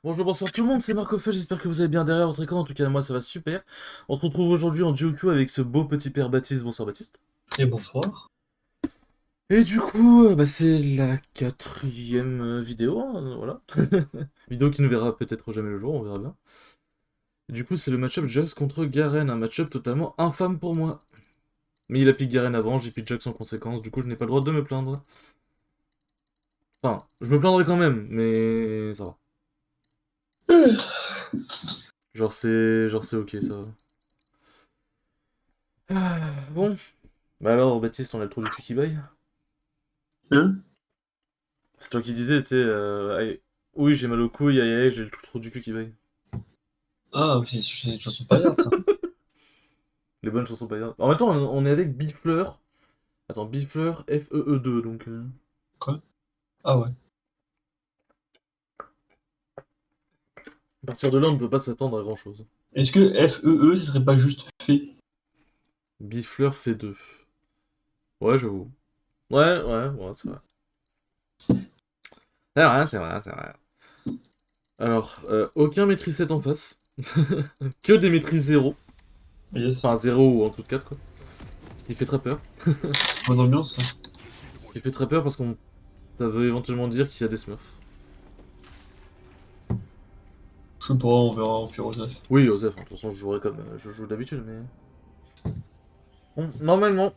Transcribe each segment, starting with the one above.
Bonjour, bonsoir tout le monde, c'est Marco Feu, j'espère que vous allez bien derrière votre écran, en tout cas moi ça va super. On se retrouve aujourd'hui en duo queue avec ce beau petit père Baptiste, bonsoir Baptiste. Et bonsoir. Et du coup, c'est la quatrième vidéo, hein, voilà. Vidéo qui ne verra peut-être jamais le jour, on verra bien. Et du coup c'est le match-up Jax contre Garen, un match-up totalement infâme pour moi. Mais il a piqué Garen avant, j'ai piqué Jax en conséquence, du coup je n'ai pas le droit de me plaindre. Enfin, je me plaindrai quand même, mais ça va. Genre c'est ok, ça va. Bon, bah alors Baptiste, on a le trou du cul qui baille. Hein? C'est toi qui disais, tu sais, oui, j'ai mal au couille, aïe aïe, j'ai le trou du cul qui baille. Ah, ok, c'est une chanson paillarde, ça. Les bonnes chansons paillardes. En même temps, on est avec Bifleur. Attends, Bifleur FEE2, donc. Quoi? Ah ouais. À partir de là, on ne peut pas s'attendre à grand chose. Est-ce que FEE, ce serait pas juste fait? Bifleur fait 2. Ouais, j'avoue. Ouais, c'est vrai. C'est vrai. Alors, aucun maîtrise 7 en face. Que des maîtrises 0. Yes. Enfin, 0 ou en tout 4, quoi. Ce qui fait très peur. Bonne ambiance, ça. Ce qui fait très peur parce qu'on. Ça veut éventuellement dire qu'il y a des smurfs. Je sais pas, on verra au pire Osef. Oui, Osef, de toute façon, je jouerai comme je joue d'habitude, mais. Bon, normalement,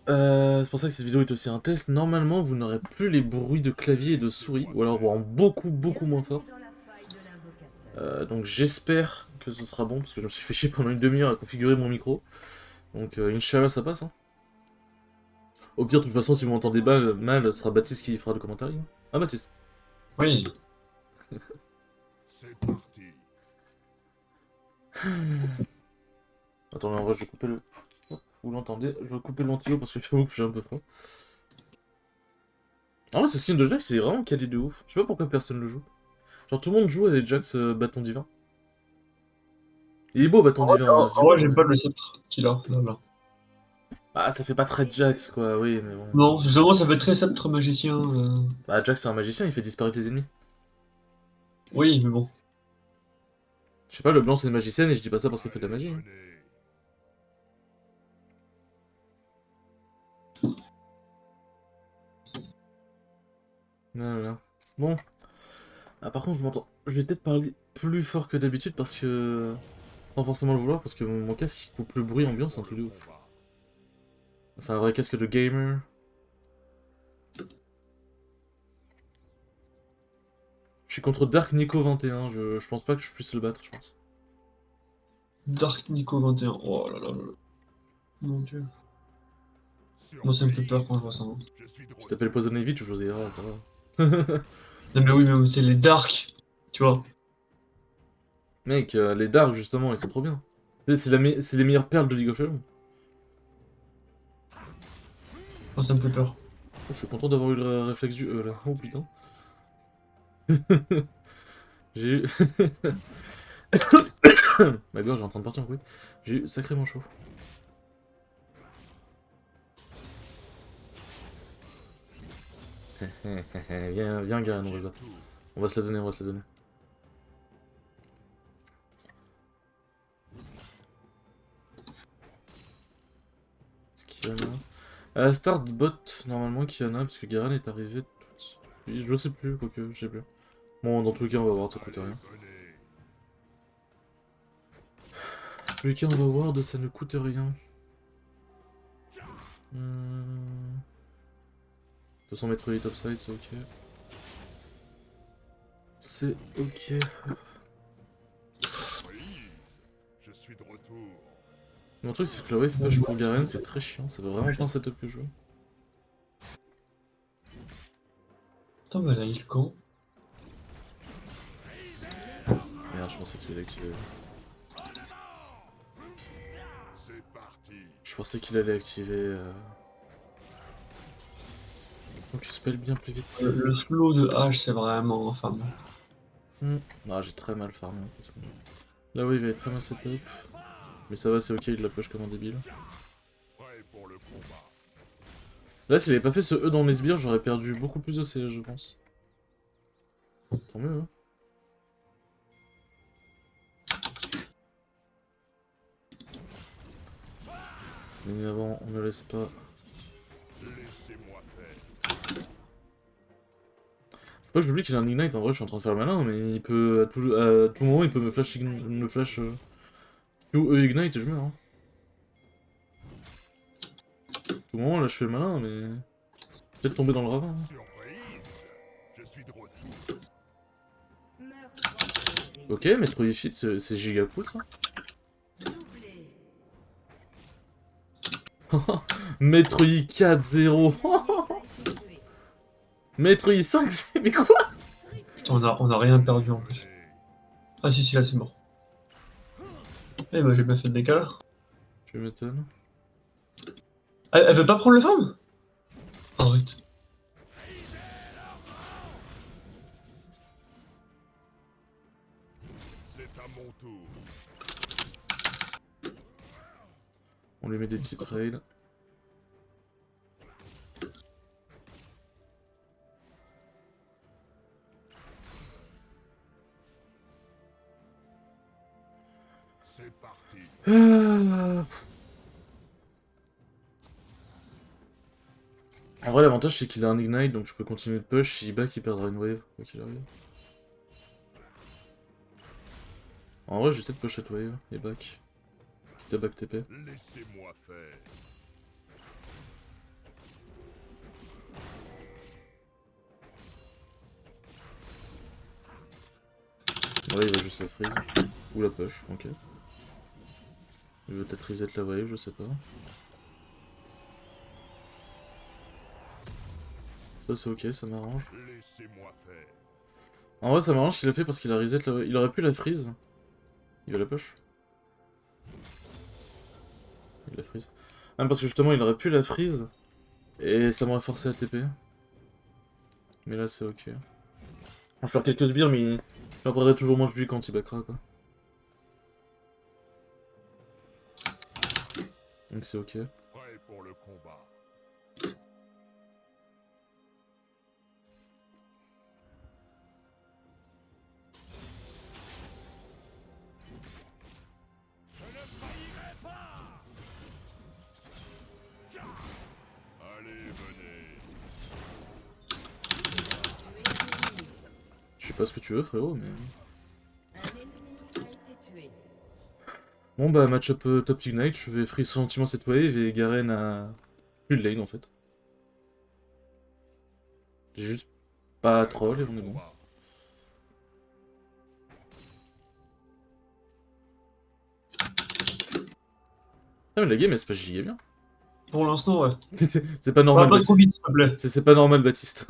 c'est pour ça que cette vidéo est aussi un test. Normalement, vous n'aurez plus les bruits de clavier et de souris, ou alors en beaucoup moins fort. Donc j'espère que ce sera bon, parce que je me suis fait chier pendant une demi-heure à configurer mon micro. Donc Inch'Allah, ça passe. Hein. Au pire, de toute façon, si vous m'entendez mal, ce sera Baptiste qui fera le commentaire. Hein. Ah, Baptiste. Oui. C'est parti. Attends, en vrai, je vais couper le... Vous l'entendez? Je vais couper le ventilo parce que j'avoue que je suis un peu froid. Ah ouais, ce skin de Jax, c'est vraiment quali de ouf. Je sais pas pourquoi personne le joue. Genre, tout le monde joue avec Jax Bâton Divin. Il est beau, Bâton Divin, hein, je dis En vrai, pas, j'aime mais... pas le sceptre qu'il a, là. Ah, ça fait pas très Jax, quoi, oui, mais bon. Non, justement, ça fait très sceptre magicien. Bah, Jax, c'est un magicien, il fait disparaître les ennemis. Oui, mais bon. Je sais pas, le blanc, c'est une magicienne, et je dis pas ça parce qu'elle fait de la magie. Hein. Venez. Voilà. Bon. Ah, par contre, je m'entends... Je vais peut-être parler plus fort que d'habitude parce que... Sans forcément le vouloir, parce que mon casque, il coupe le bruit ambiant, c'est un truc de ouf. Combat. C'est un vrai casque de gamer. Je suis contre Dark Nico 21, je pense pas que je puisse le battre, je pense. Dark Nico 21. Oh là là là là. Mon dieu. Moi, ça me fait Surprise. peur quand je vois ça. Hein. Je suis de Si t'appelles retour. Poison Ivy, tu joues Zera, ça va. Non, mais oui, mais c'est les Dark. Tu vois. Mec, les Dark, justement, ils sont trop bien. C'est les meilleures perles de League of Legends. Moi, ça me fait peur. Oh, je suis content d'avoir eu le réflexe du E, là. Oh, putain. J'ai eu... Ma gorge est en train de partir en couille. J'ai eu sacrément chaud. Viens, Garen, on va se battre. On va se la donner, on va se la donner. Est-ce qu'il y en a start bot, normalement, qu'il y en a, parce que Garen est arrivé tout de suite. Je sais plus, quoique, je sais plus. Bon, dans tous les cas, on va voir, ça coûte rien. Venez. Dans tous les cas, on va voir, ça ne coûte rien. De toute façon, Metroid topside, c'est ok. C'est ok. Surprise. Je suis de retour. Mon truc, c'est que la wave push pour Garen, c'est très chiant. Ça va vraiment pas un setup que je veux. Attends, mais là, il quand? Merde, je pensais qu'il allait activer. C'est parti. Je pensais qu'il allait activer. Donc, il spell bien plus vite. Le slow de H, c'est vraiment infâme. Ah, j'ai très mal farmé. En fait. La wave est très mal setup. Mais ça va, c'est ok, il la push comme un débile. Prêt pour le combat. Là, s'il avait pas fait ce E dans mes sbires, j'aurais perdu beaucoup plus de CS, je pense. Tant mieux, hein. Mais avant, on ne laisse pas. Laissez-moi faire. Faut pas que j'oublie qu'il a un ignite, en vrai je suis en train de faire le malin, mais il peut à tout moment il peut me flash Q, ignite et je meurs. Hein. À tout moment là je fais le malin, mais peut-être tomber dans le ravin. Hein. Surprise! Je suis de retour. Ok, Metro Fit c'est giga cool ça. Metro 4-0. Metro 5, mais quoi? On a rien perdu en plus. Ah si, si, là c'est mort. Eh bah j'ai bien fait le décalage. Tu m'étonnes. Elle veut pas prendre le farm? Arrête. C'est à mon tour. On lui met des petits trails. C'est parti. En vrai, l'avantage c'est qu'il a un ignite donc je peux continuer de push. Si il back, il perdra une wave, quoi qu'il arrive. En vrai, je vais peut-être push cette wave et back. Quitte à back TP. Laissez-moi faire. Bon, là, il va juste la freeze. Ou la push, ok. Il veut peut-être reset la wave, je sais pas. Ça, c'est ok, ça m'arrange. Laissez-moi faire. En vrai, ça m'arrange qu'il a fait parce qu'il a reset la wave. Il aurait pu la freeze. Il va la push. Il la freeze. Ah, mais parce que justement, il aurait pu la freeze. Et ça m'aurait forcé à TP. Mais là, c'est ok. Bon, je perds quelques sbires, mais il en perdrait toujours moins que lui quand il backera, quoi. Donc c'est ok. Prêt pour le combat. Allez, venez. Je sais pas ce que tu veux, frérot, mais... Bon bah, match-up top ignite, je vais freeze gentiment cette wave et Garen a... plus de lane, en fait. J'ai juste pas troll et on est bon. Ah mais la game elle se passe giga bien. Pour l'instant, ouais. C'est pas normal, Parle pas trop Baptiste. vite, s'il te plaît. C'est pas normal, Baptiste.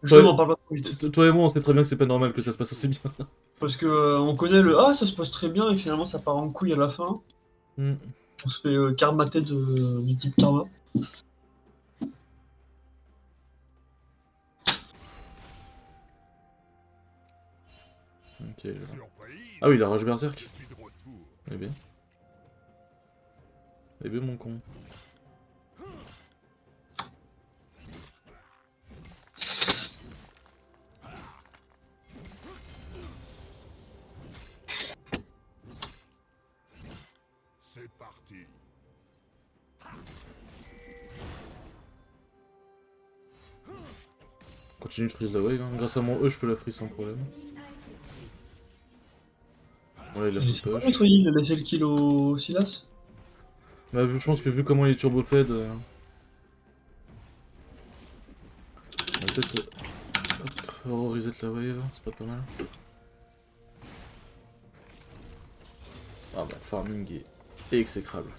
Justement, parle pas trop vite. Toi et moi, on sait très bien que c'est pas normal que ça se passe aussi bien. Parce que on connaît le ah, ça se passe très bien et finalement ça part en couille à la fin. Hmm. On se fait karmater du type karma. Ok, je vois. Surprise. Ah oui, il a rage berserk. Je suis de retour. Eh bien. Eh bien, mon con. C'est parti. Continue de freeze la wave, hein. Grâce à mon E, je peux la freeze sans problème. Voilà, il a Il full s'est pas push. contre il a laissé le kill au Silas. Bah, je pense que vu comment il est turbo fed, on va peut-être reset la wave, c'est pas mal. Ah bah, farming est exécrable.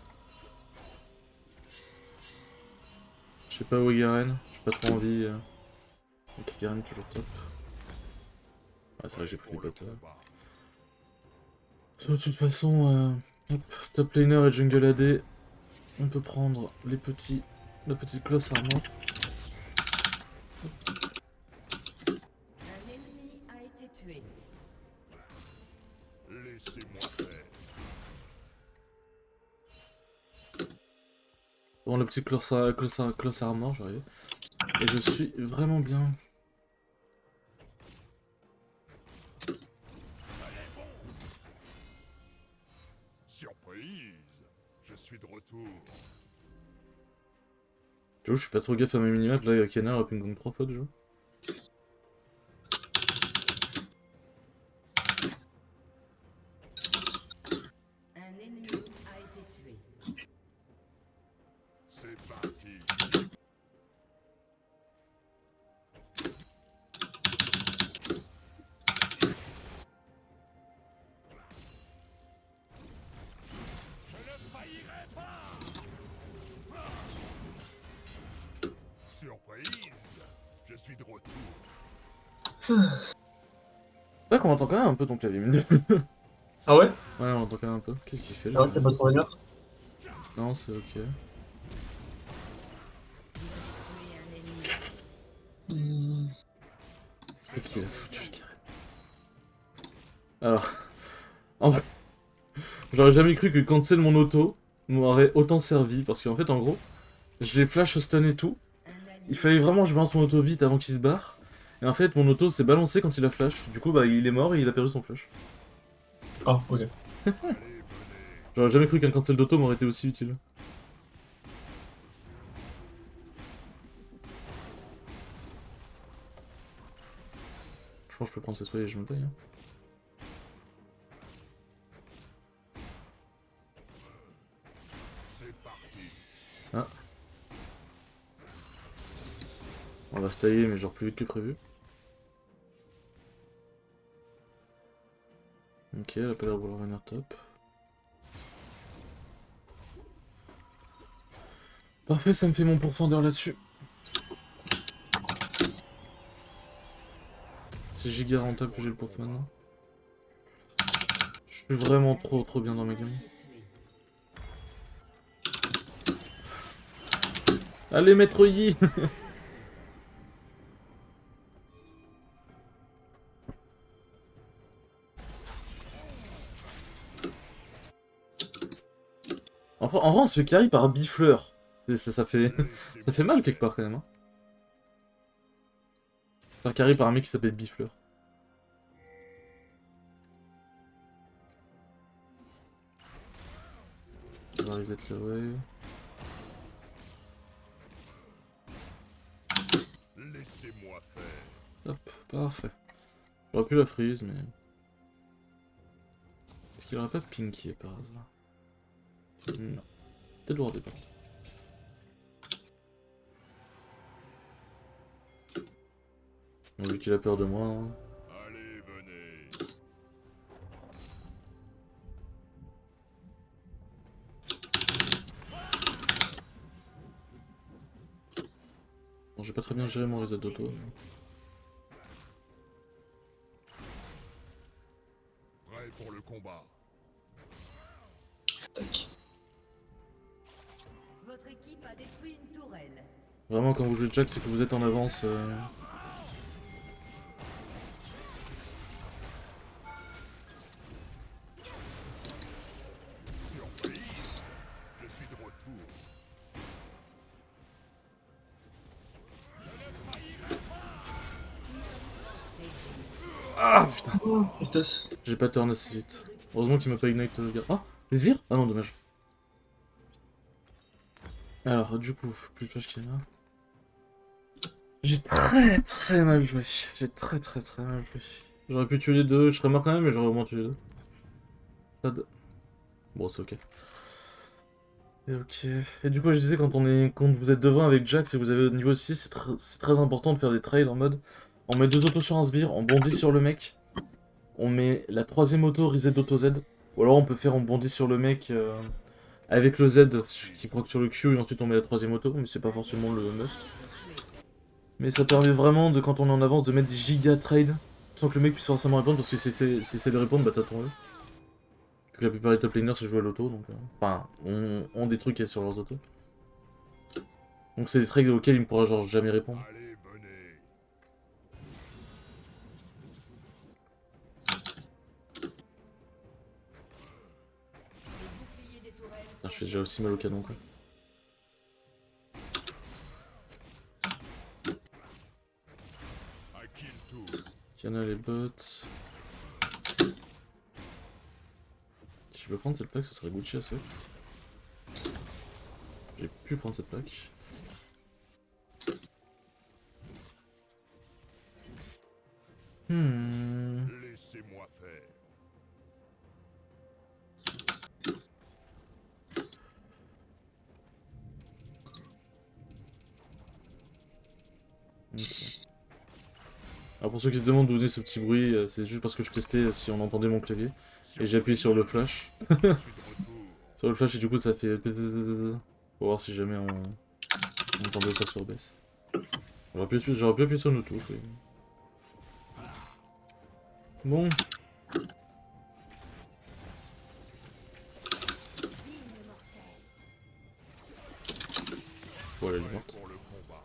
Je sais pas où est Garen, j'ai pas trop envie. Ok, Garen toujours top. Ah, c'est vrai que j'ai pris des Pour le battles. combat. De toute façon, hop, top laner et jungle AD, on peut prendre la petite cloche armor. Laissez-moi faire. Bon, le petit cloche armor, j'arrive. Et je suis vraiment bien. Surprise. Je suis de retour. J'avoue, je suis pas trop gaffe à mes minimap, là, Kiana aurait pu me gagner 3 fois déjà. Un ennemi a été tué. C'est parti. Surprise, je suis de retour. C'est vrai qu'on entend quand même un peu ton clavier, mine de rien. Ah ouais? Ouais, on entend quand même un peu. Qu'est-ce qu'il fait Ah ouais, lui c'est pas trop vénère. Non, c'est ok. Tué un ennemi. Qu'est-ce qu'il a foutu, le carré? Alors, en vrai, j'aurais jamais cru que cancel mon auto m'aurait autant servi, parce qu'en fait, en gros, je l'ai flash au stun et tout. Un allié Il fallait vraiment que je balance mon auto vite avant qu'il se barre. Et en fait, mon auto s'est balancé quand il a flash. Du coup, bah, il est mort et il a perdu son flash. Ah, ok. Allez, venez. J'aurais jamais cru qu'un cancel d'auto m'aurait été aussi utile. Je pense que je peux prendre ces soins et je me paye. Hein. C'est parti. Ah. On va se tailler, mais genre plus vite que prévu. Ok, elle a pas l'air de vouloir venir top. Parfait, ça me fait mon pourfendeur là-dessus. C'est giga rentable que j'ai le pourf maintenant. Je suis vraiment trop bien dans ma game. Allez, maître Yi. En vrai, on se fait carry par Bifleur. Ça fait... ça fait mal quelque part quand même. Hein. Se faire carry par un mec qui s'appelle Bifleur. On va reset le wave. Laissez-moi faire. Hop, parfait. J'aurais pu la freeze, mais... Est-ce qu'il aurait pas pinké par hasard? Non. Peut-être voir des portes. Bon, vu qu'il a peur de moi... Hein. Allez, venez. Bon, j'ai pas très bien géré mon reset d'auto. Mais... Prêt pour le combat. Tac. Votre équipe a détruit une tourelle. Vraiment, quand vous jouez Jack, c'est que vous êtes en avance. Surprise, je suis de retour. Ah putain, Oh, tristesse. j'ai pas turn assez vite. Heureusement qu'il m'a pas ignite le gars. Ah, les sbires? Ah non, dommage. Alors, du coup, plus de flash qu'il y en a. J'ai très mal joué. J'ai très mal joué. J'aurais pu tuer les deux, je serais mort quand même, mais j'aurais au moins tué les deux. Ça bon, c'est ok. Et ok. Et du coup, je disais, quand vous êtes devant avec Jack, si vous avez au niveau 6, c'est très important de faire des trails en mode... On met 2 autos sur un sbire, on bondit sur le mec. On met la troisième auto reset d'auto Z. Ou alors on peut faire on bondit sur le mec avec le Z qui proc sur le Q et ensuite on met la troisième auto, mais c'est pas forcément le must. Mais ça permet vraiment de, quand on est en avance, de mettre des giga trades sans que le mec puisse forcément répondre, parce que si c'est de répondre, bah t'attends-le. Que la plupart des top laners se jouent à l'auto, donc... Enfin, ont des trucs sur leurs autos. Donc c'est des trades auxquels il ne pourra genre jamais répondre. Allez, venez. Bouclier des tourelles. Putain, je fais déjà aussi mal au canon, quoi. À qui le tour? Kiana les bots. Si je peux prendre cette plaque, ce serait Gucci à ce. J'ai pu prendre cette plaque. Laissez-moi faire. Ok. Alors pour ceux qui se demandent d'où venait ce petit bruit, c'est juste parce que je testais si on entendait mon clavier. Et j'ai appuyé sur le flash. Je suis de retour. Sur le flash et du coup ça fait... Pour voir si jamais on entendait pas sur OBS. J'aurais pu appuyer sur nos touches, oui. Bon. Voilà, elle est Prêt morte. pour le combat.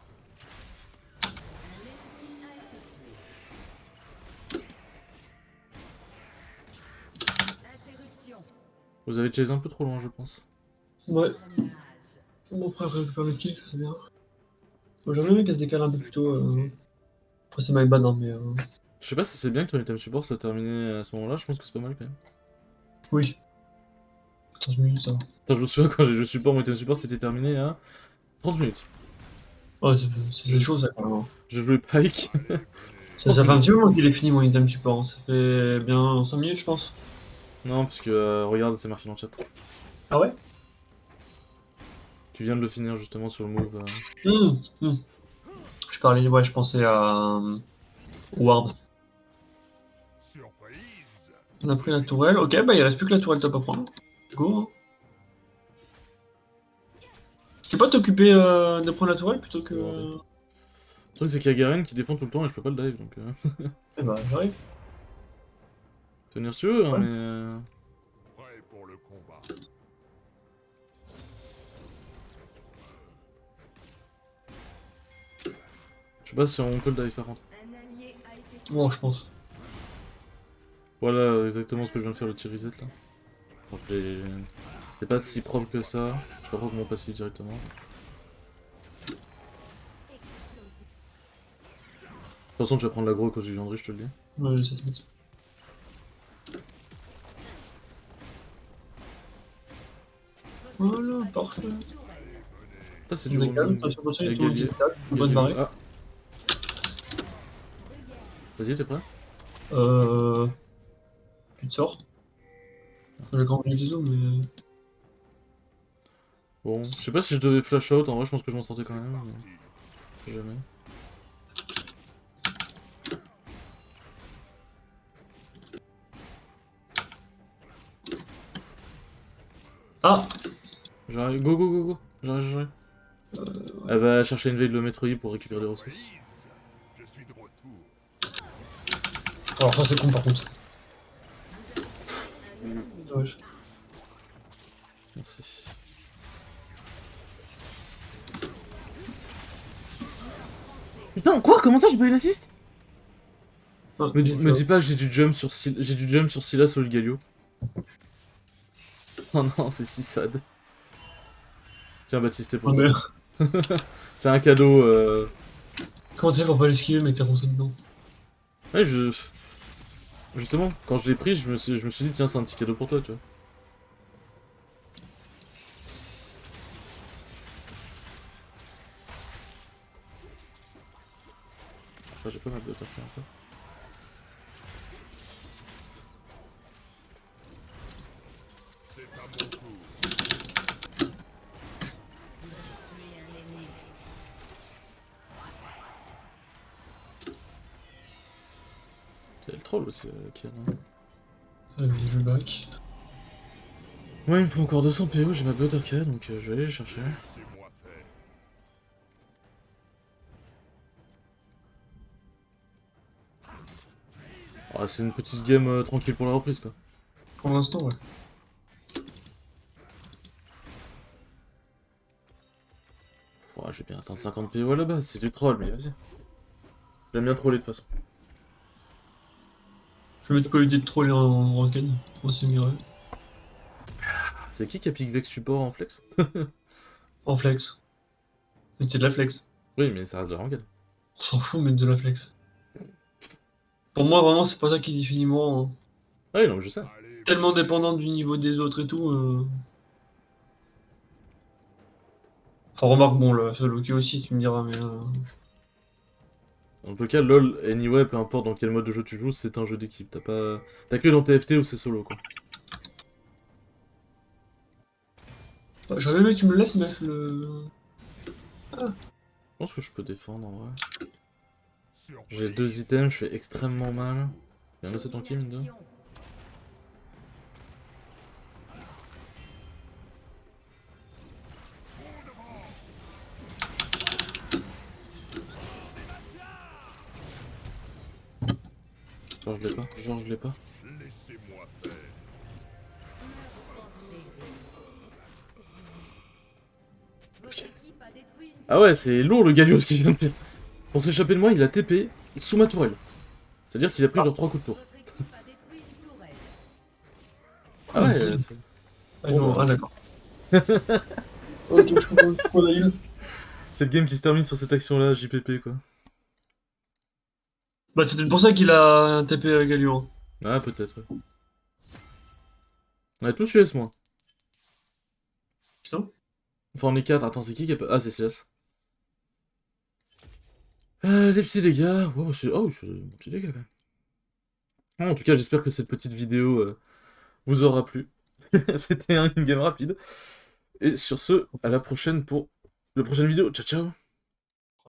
Interruption. Vous avez chase un peu trop loin, je pense. Ouais, Drainage. bon, après, récupérer le kill, ça c'est bien. Moi, j'aimerais bien qu'elle se décale un peu plus tôt. Après, c'est my bad, hein, mais. Je sais pas si c'est bien que ton item support soit terminé à ce moment-là, je pense que c'est pas mal quand même. Oui. 14 minutes, ça va. Attends, je me souviens quand j'ai joué support, mon item support c'était terminé à 30 minutes. Ouais, c'est chaud ça quand même, hein. Je jouais Pike. Allez, venez. Ça fait un petit moment qu'il est fini mon item support, hein. Ça fait bien 5 minutes, je pense. Non, parce que regarde, c'est marqué dans le chat. Ah ouais? Tu viens de le finir justement sur le move. Je parlais, ouais, je pensais à Ward. Surprise. On a pris la tourelle, ok, bah il reste plus que la tourelle top à prendre. Go, hein. Tu peux pas t'occuper de prendre la tourelle plutôt que. C'est bordel. Le truc c'est qu'il y a Garen qui défend tout le temps et je peux pas le dive donc. Eh bah j'arrive. Tenir si tu veux, hein, Ouais. mais. Prêt pour le combat. Je sais pas si on peut le dive par contre. Un allié a été tué. Bon, je pense. Voilà exactement ce que je viens de faire le tir reset là. Donc c'est pas si propre que ça. Je sais pas propre mon passif directement. De toute façon tu vas prendre l'aggro à cause du Landry, je te le dis. Ouais, j'ai 7 minutes. Voilà, parfait. Tourelle. Ça c'est On du décale, roaming. attention, il y a Avec tout le monde qui Gallier. se tape, une bonne Gallier. barrée. Ah. Vas-y, t'es prêt? Plus de sort. J'ai grand les ciseaux, mais. Bon, je sais pas si je devais flash out, en vrai je pense que je m'en sortais quand même. Mais... je sais jamais. Ah! J'arrive, go go go go, j'arrive. Elle va chercher une veille de le Metroid pour récupérer les ressources. Surprise. Je suis de retour. Alors, ça c'est con par contre. Dommage. Merci. Putain, quoi? Comment ça j'ai pas eu l'assist? Ah, Me dis pas que j'ai du jump sur Sylas sur le Galio. Oh non, c'est si sad. Tiens Baptiste, t'es Oh pour toi. merde. C'est un cadeau. Comment t'as fait pour pas l'esquiver, mec, t'es foncé dedans? Ouais, justement, quand je l'ai pris, je me suis dit, tiens, c'est un petit cadeau pour toi, tu vois. Ah, j'ai pas mal de temps encore. C'est à mon tour. Tuer un ennemi. C'est le troll aussi, Kian. Allez, je vais back. Ouais, il me faut encore 200 PO, j'ai ma Butterk, donc je vais aller les chercher. Laissez-moi faire. Ah, c'est une petite game tranquille pour la reprise, quoi. Pour l'instant, ouais. Ouais, je vais bien atteindre 50 PO à la base, c'est du troll, mais vas-y. J'aime bien troller de toute façon. Je vais mettre pas l'idée de troller en ranked. Moi, c'est mieux. C'est qui a pick Vex support en flex? En flex. Mais c'est de la flex. Oui, mais ça reste de la ranked. On s'en fout, mettre de la flex. Pour moi, vraiment, c'est pas ça qui définit moi, hein. Ah oui, non, mais je sais. Allez, Tellement dépendant du niveau des autres et tout. Enfin, remarque, bon, le Loki aussi, tu me diras, mais. En tout cas, LoL, anyway, peu importe dans quel mode de jeu tu joues, c'est un jeu d'équipe. T'as que dans TFT où c'est solo, quoi. J'aurais bien aimé que tu me le laisses mettre le... Je pense que je peux défendre, en vrai. Surprise. J'ai 2 items, je fais extrêmement mal. Viens me laisser tranquille, mine de rien. Action. Genre, je l'ai pas. Genre, je l'ai pas. Laissez-moi faire. Votre équipe a détruit une Ah ouais, c'est lourd le Galio ce qu'il vient de faire. Pour s'échapper de moi, il a TP sous ma tourelle. C'est-à-dire qu'il a pris genre 3 coups de tour. Votre équipe a détruit une tourelle. Ah ouais, c'est... Ah, ils ont- Bon, ah, d'accord. Ok, je comprends la heal. C'est le game qui se termine sur cette action-là, JPP, quoi. Bah, c'est peut-être pour ça qu'il a un TP à Galio. Ah, peut-être, ouais. On a tous US, moi. Putain. Enfin, on est 4. Attends, c'est qui a pas... Ah, c'est Silas. Les petits dégâts. Wow, c'est... Oh, c'est des petits dégâts, quand même. Ah, en tout cas, j'espère que cette petite vidéo vous aura plu. C'était une game rapide. Et sur ce, à la prochaine pour la prochaine vidéo. Ciao, ciao.